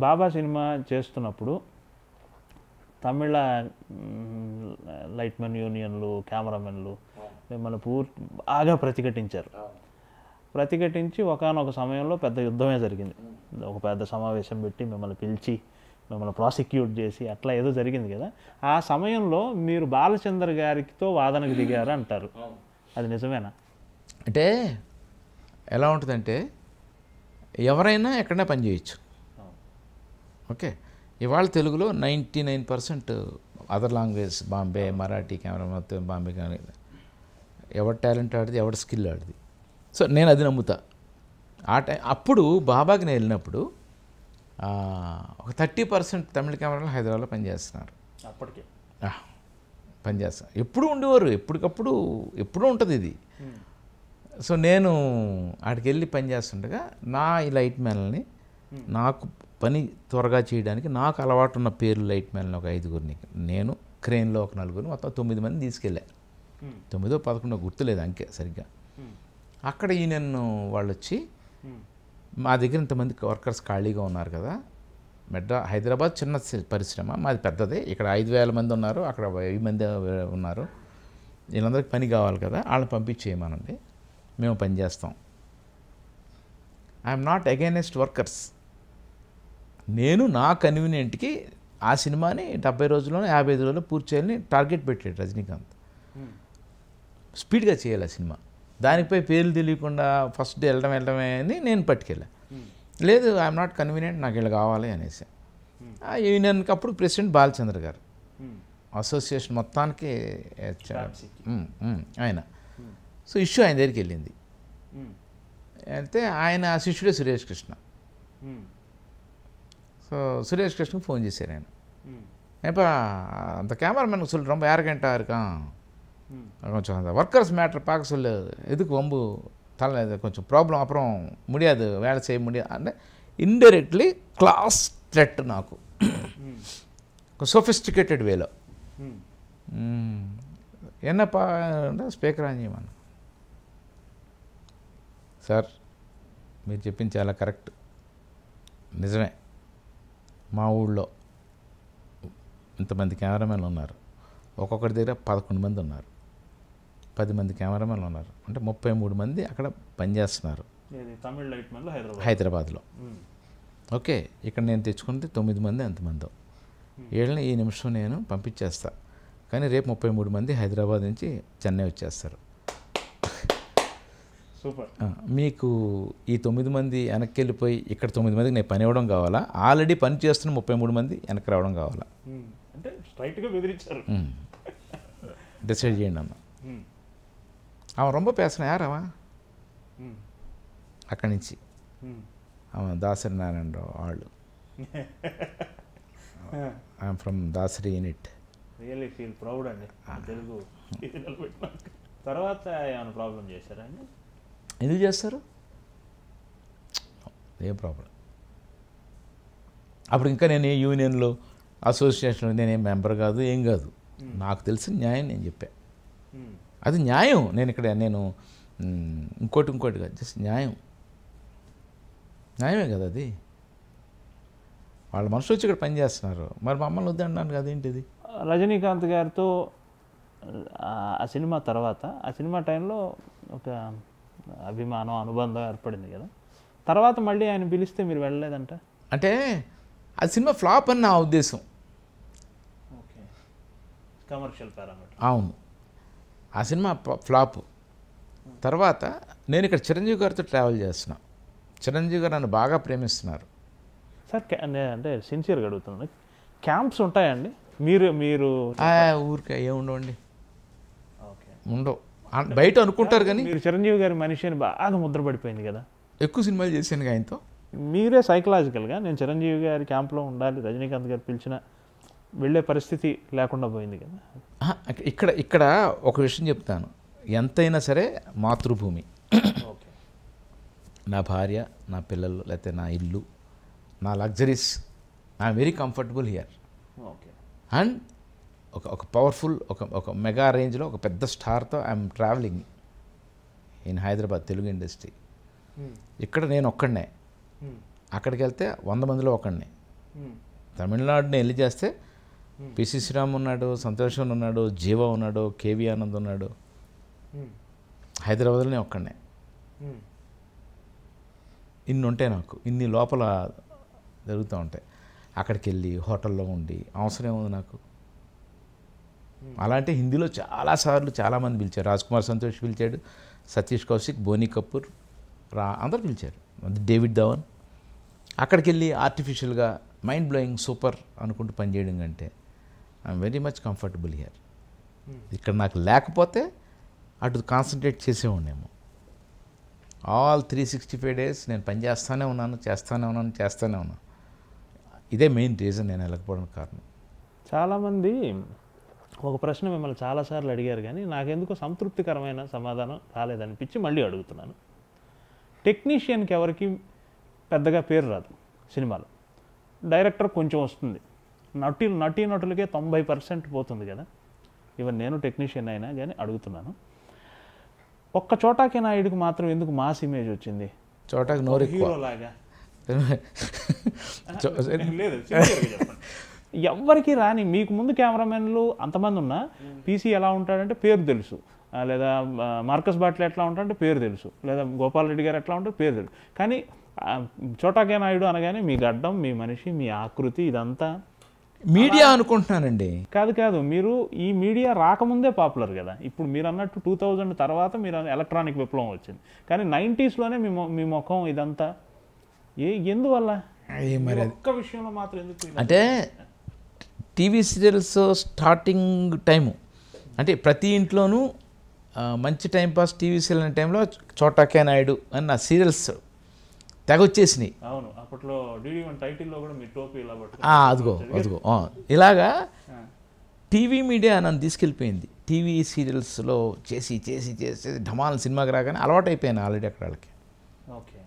బాబా cinema చేస్తున్నప్పుడు తమిళ లైట్మెన్ యూనియన్లు, కెమెరామెన్లు మిమ్మల్ని బాగా ప్రతిఘటించి ఒకానొక సమయంలో పెద్ద యుద్ధమే జరిగింది. ఒక పెద్ద సమావేశం పెట్టి మిమ్మల్ని పిలిచి మిమ్మల్ని ప్రాసిక్యూట్ చేసి అట్లా ఏదో జరిగింది కదా. ఆ సమయంలో మీరు బాలచంద్ర గారితో వాదనకు దిగారు అంటారు, అది నిజమేనా? అంటే ఎలా ఉంటుందంటే ఎవరైనా ఎక్కడైనా పని చేయొచ్చు. ఓకే, ఇవాళ తెలుగులో 99% other language, Bombay Marathi, camera మొత్తం బాంబే, కానీ ఎవరి టాలెంట్ ఆడిది, ఎవరి స్కిల్ ఆడిది. సో నేను అది నమ్ముతా. అప్పుడు బాబాకి నేను వెళ్ళినప్పుడు ఒక 30% తమిళ కెమెరాలు హైదరాబాద్లో పనిచేస్తున్నారు. అప్పటికే పనిచేస్తారు, ఎప్పుడు ఉండేవారు, ఎప్పటికప్పుడు ఎప్పుడూ ఉంటుంది ఇది. సో నేను ఆడికి వెళ్ళి పనిచేస్తుండగా నా ఈ లైట్ మ్యాన్లని నాకు పని త్వరగా చేయడానికి నాకు అలవాటు ఉన్న పేర్లు లైట్ మ్యాన్లు ఒక 5గురిని, నేను క్రెయిన్లో ఒక 4గురిని, మొత్తం 9 మంది తీసుకెళ్ళా. 9 11 గుర్తులేదు అంకే సరిగ్గా. అక్కడ ఈయన వాళ్ళు వచ్చి మా దగ్గర ఇంతమంది వర్కర్స్ ఖాళీగా ఉన్నారు కదా, హైదరాబాద్ చిన్న పరిశ్రమ, మాది పెద్దదే, ఇక్కడ 5,000 మంది ఉన్నారు, అక్కడ 1000 మంది ఉన్నారు, వీళ్ళందరికీ పని కావాలి కదా, వాళ్ళని పంపించేయమనండి, మేము పని చేస్తాం. I'm not against workers. నేను నా కన్వీనియంట్కి ఆ సినిమాని 70 రోజుల్లోనే 55 రోజుల్లో పూర్తి చేయాలని టార్గెట్ పెట్టాడు రజనీకాంత్. స్పీడ్గా చేయాలి ఆ సినిమా, దానిపై పేర్లు తెలియకుండా ఫస్ట్ డే వెళ్ళడమే అని నేను పట్టుకెళ్ళా. లేదు, ఐఎమ్ నాట్ కన్వీనియంట్, నాకు ఇలా కావాలి అనేసి. యూనియన్కి అప్పుడు ప్రెసిడెంట్ బాలచంద్ర గారు, అసోసియేషన్ మొత్తానికి ఆయన. సో ఇష్యూ ఆయన దగ్గరికి వెళ్ళింది. అయితే ఆయన శిష్యుడే సురేష్ కృష్ణ. సో సురేష్ కృష్ణకి ఫోన్ చేశారు ఆయన, ఏపా అంత కెమెరామెన్ சொல்லு ரொம்ப ஏரகெண்ட்டாக இருக்கான், கொஞ்சம் அந்த ஒர்க்கர்ஸ் மேட்ரு பார்க்க சொல்லு, எதுக்கு வம்பு தலை, கொஞ்சம் ப்ராబ్లం, அப்புறம் முடியாது, வேலை செய்ய முடியாது అంటే ఇండైరెక్ట్లీ క్లాస్ థ్రెట్ నాకు, సోఫిస్టికేటెడ్ వేలో. என்னப்பா స్పీకర్ ఆన్ చేయమన్నా. సార్ మీరు చెప్పింది చాలా కరెక్ట్, నిజమే, మా ఊళ్ళో ఇంతమంది కెమెరామెన్లు ఉన్నారు, ఒక్కొక్కరి దగ్గర 11 మంది ఉన్నారు, 10 మంది కెమెరామెన్లు ఉన్నారు, అంటే 33 మంది అక్కడ పనిచేస్తున్నారు హైదరాబాద్లో. ఓకే, ఇక్కడ నేను తెచ్చుకుంటే 9 మంది ఎంతమందో, వీళ్ళని ఈ నిమిషం నేను పంపించేస్తా, కానీ రేపు 33 మంది హైదరాబాద్ నుంచి చెన్నై వచ్చేస్తారు. సూపర్. మీకు ఈ 9 మంది వెనక్కి వెళ్ళిపోయి ఇక్కడ 9 మందికి నేను పని ఇవ్వడం కావాలా, ఆల్రెడీ పని చేస్తున్న 33 మంది వెనక్కి రావడం కావాలా, అంటే స్ట్రైట్గా బెదిరించారు. డిసైడ్ చేయండి అన్న. அவன் ரொம்ப பேசுகிறான், யார் அவன்? అక్కడి నుంచి அவன் దాసరి నారాయణ వాళ్ళు, I'm from Dasari unit. Really feel proud అండి తెలుగు. తర్వాత ఏమైనా ప్రాబ్లం చేశారా అండి? ఎందుకు చేస్తారు, ఏం ప్రాబ్లం. అప్పుడు ఇంకా నేను ఏ యూనియన్లో అసోసియేషన్లో నేనేం మెంబర్ కాదు, ఏం కాదు, నాకు తెలిసిన న్యాయం నేను చెప్పా, అది న్యాయం. నేను ఇక్కడ నేను ఇంకోటి కాదు, జస్ట్ న్యాయమే కదా అది. వాళ్ళ మనుషులు వచ్చి ఇక్కడ పనిచేస్తున్నారు, మరి మమ్మల్ని వద్దన్నాను కదేంటిది. రజనీకాంత్ గారితో ఆ సినిమా తర్వాత, ఆ సినిమా టైంలో ఒక అభిమానం, అనుబంధం ఏర్పడింది కదా, తర్వాత మళ్ళీ ఆయన పిలిస్తే మీరు వెళ్ళలేదంట. అంటే ఆ సినిమా ఫ్లాప్ అని నా ఉద్దేశం. Okay, commercial parameter. అవును, ఆ సినిమా ఫ్లాప్. తర్వాత నేను ఇక్కడ చిరంజీవి గారితో ట్రావెల్ చేస్తున్నా, చిరంజీవి గారు నన్ను బాగా ప్రేమిస్తున్నారు. సార్ అంటే సిన్సియర్గా అడుగుతున్నాను, క్యాంప్స్ ఉంటాయండి? మీరు ఊరికే ఏముండవండి, ఓకే ఉండవు, బయట అనుకుంటారు కానీ. మీరు చిరంజీవి గారి మనిషి అని బాగా ముద్ర పడిపోయింది కదా, ఎక్కువ సినిమాలు చేశాను ఆయనతో. మీరే సైకలాజికల్గా నేను చిరంజీవి గారి క్యాంప్లో ఉండాలి, రజనీకాంత్ గారు పిలిచిన వెళ్ళే పరిస్థితి లేకుండా పోయింది కదా. ఇక్కడ ఒక విషయం చెప్తాను, ఎంతైనా సరే మాతృభూమి, నా భార్య, నా పిల్లలు, లేకపోతే నా ఇల్లు, నా luxuries, I'm very comfortable here. Okay, and ఒక పవర్ఫుల్ ఒక మెగా రేంజ్లో ఒక పెద్ద స్టార్తో I'm travelling in Hyderabad Telugu industry. ఇక్కడ నేను ఒక్కడనే, అక్కడికి వెళ్తే 100 మందిలో ఒకడిని, తమిళనాడుని వెళ్ళి చేస్తే పిసి శ్రీరామ్ ఉన్నాడు, సంతోషం ఉన్నాడు, జీవ ఉన్నాడు, కేవి ఆనంద్ ఉన్నాడు. హైదరాబాద్లోనే ఒక్కడనే. ఇన్ని ఉంటాయి నాకు, ఇన్ని లోపల జరుగుతూ ఉంటాయి. అక్కడికి వెళ్ళి హోటల్లో ఉండి అవసరం ఉంది నాకు. అలాంటి హిందీలో చాలాసార్లు చాలామంది పిలిచారు. రాజ్ కుమార్ సంతోష్ పిలిచాడు, సతీష్ కౌశిక్, బోనీ కపూర్, అందరు పిలిచారు, డేవిడ్ ధవన్. అక్కడికి వెళ్ళి ఆర్టిఫిషియల్గా మైండ్ బ్లోయింగ్ సూపర్ అనుకుంటూ పనిచేయడం కంటే I'm very much comfortable here. ఇక్కడ నాకు లేకపోతే అటు కాన్సన్ట్రేట్ చేసేవాడినేమో. ఆల్ 365 days నేను చేస్తూనే ఉన్నాను. ఇదే మెయిన్ రీజన్ నేను వెళ్ళకపోవడానికి కారణం. చాలామంది ఒక ప్రశ్న మిమ్మల్ని చాలాసార్లు అడిగారు, కానీ నాకెందుకో సంతృప్తికరమైన సమాధానం రాలేదనిపించి మళ్ళీ అడుగుతున్నాను. టెక్నీషియన్కి ఎవరికి పెద్దగా పేరు రాదు సినిమాలో, డైరెక్టర్ కొంచెం వస్తుంది, నటీనటులకే 90% పోతుంది కదా. ఈవెన్ నేను టెక్నీషియన్ అయినా కానీ అడుగుతున్నాను, ఒక్క చోటాకి నాయుడికి మాత్రం ఎందుకు మాస్ ఇమేజ్ వచ్చింది? చోటాకి నోరు హీరోలాగా లేదు, ఎవ్వరికి రాని. మీకు ముందు కెమెరామెన్లు అంతమంది ఉన్నా పీసీ ఎలా ఉంటాడంటే పేరు తెలుసు, లేదా మార్కస్ బాట్లే ఎట్లా ఉంటాడంటే పేరు తెలుసు, లేదా గోపాల్ రెడ్డి గారు ఎట్లా ఉంటారు పేరు తెలుసు. కానీ చోటాకే నాయుడు అనగానే మీ గడ్డం, మీ మనిషి, మీ ఆకృతి ఇదంతా మీడియా అనుకుంటున్నానండి. కాదు, మీరు ఈ మీడియా రాకముందే పాపులర్ కదా. ఇప్పుడు మీరు అన్నట్టు 2000 తర్వాత మీరు ఎలక్ట్రానిక్ విప్లవం వచ్చింది, కానీ 90sలోనే మీ ముఖం ఇదంతా ఎందువల్ల? మరి ఒక్క విషయంలో మాత్రం ఎందుకు అంటే టీవీ సీరియల్స్ స్టార్టింగ్ టైము అంటే ప్రతి ఇంట్లోనూ మంచి టైంపాస్ టీవీ సీరియల్ అనే టైంలో చోటాకే నాయుడు అని నా సీరియల్స్ తెగ వచ్చేసినాయి. అవును, అప్పట్లో DD1 టైటిల్లో కూడా మీ టోపీ ఇలా అదిగో ఇలాగా టీవీ మీడియా నన్ను తీసుకెళ్ళిపోయింది. టీవీ సీరియల్స్లో చేసి ఢమాల్ సినిమాకి రాగానే అలవాటు అయిపోయాను ఆల్రెడీ అక్కడ వాళ్ళకి. ఓకే,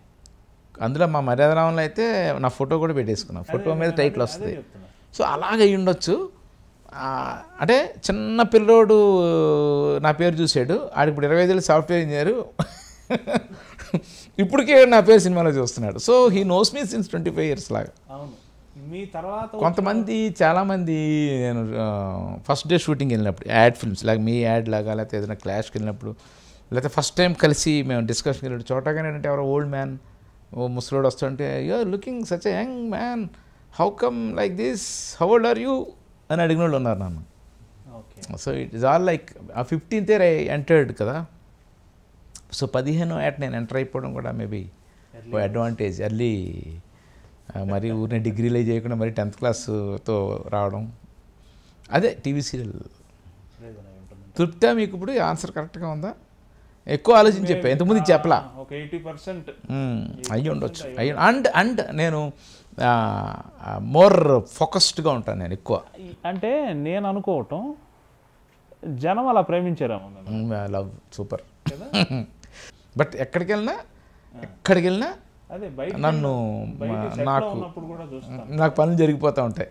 అందులో మా మర్యాద రావంలో అయితే నా ఫోటో కూడా పెట్టేసుకున్నాను, ఫోటో మీద టైటిల్ వస్తుంది. సో అలాగే ఉండొచ్చు. అంటే చిన్న పిల్లోడు నా పేరు చూశాడు, ఆడికి ఇప్పుడు 25 ఏళ్ళు సాఫ్ట్వేర్ ఇంజనీరు, ఇప్పటికే నా పేరు సినిమాలో చూస్తున్నాడు. So he knows me since 25 years లాగా. మీ తర్వాత కొంతమంది చాలామంది నేను ఫస్ట్ డే షూటింగ్ వెళ్ళినప్పుడు యాడ్ ఫిల్మ్స్ లాగా మీ యాడ్ లాగా, లేకపోతే ఏదైనా క్లాష్కి వెళ్ళినప్పుడు, లేకపోతే ఫస్ట్ టైం కలిసి మేము డిస్కషన్కి వెళ్ళినప్పుడు చోటగానే అంటే ఎవరో ఓల్డ్ మ్యాన్ ముసలోడు వస్తుంటే you are looking such a young man, how come like this, how old are you అని అడిగిన వాళ్ళు ఉన్నారు నన్ను. So it is all like ah 15th year I entered కదా. సో 15 ఏట నేను ఎంటర్ అయిపోవడం కూడా మేబీ అడ్వాంటేజ్. ఎర్లీ మరి ఊరిని డిగ్రీలే చేయకుండా మరి 10th classతో రావడం, అదే టీవీ సీరియల్. తృప్తా మీకు ఇప్పుడు ఆన్సర్ కరెక్ట్గా ఉందా? ఎక్కువ ఆలోచించి చెప్పా, ఇంతకుముందు చెప్పలా. 80% అయ్యి ఉండొచ్చు. అండ్ నేను మోర్ ఫోకస్డ్గా ఉంటాను నేను ఎక్కువ. అంటే నేను అనుకోవటం జనం అలా ప్రేమించారేమో. Love super. బట్ ఎక్కడికి వెళ్ళినా నన్ను నాకు పనులు జరిగిపోతూ ఉంటాయి.